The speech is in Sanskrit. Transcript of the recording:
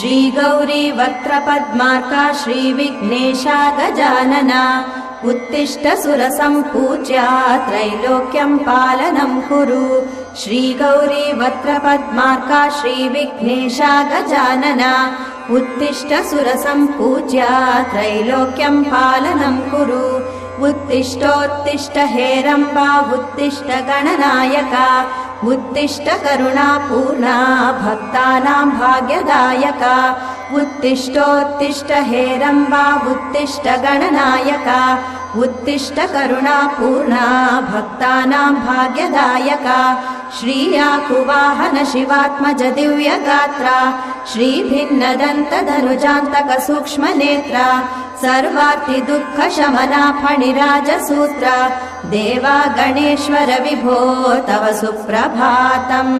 श्रीगौरी वक्त्रपद्मार्का श्रीविघ्नेशा गजानना उत्तिष्ठ सुरसम्पूज्या त्रैलोक्यं पालनं कुरु श्रीगौरी वक्त्रपद्मार्का श्रीविघ्नेशा गजानना उत्तिष्ठ सुरसम्पूज्या त्रैलोक्यं पालनं कुरु उत्तिष्ठोत्तिष्ठ हेरम्बा उत्तिष्ठ गणनायका उत्तिष्ठ करुणापूर्णा भक्तानां भाग्यदायका उत्तिष्ठोत्तिष्ठ हेरम्बा उत्तिष्ठ गणनायका उत्तिष्ठ करुणापूर्णा भक्तानां भाग्यदायका श्रीयाकुवाहन शिवात्मज दिव्यगात्रा श्रीभिन्नदन्तधनुजान्तक सूक्ष्मनेत्रा सर्वार्ति दुःख शमना फणिराजसूत्रा देवा गणेश्वर विभो तव सुप्रभातम्।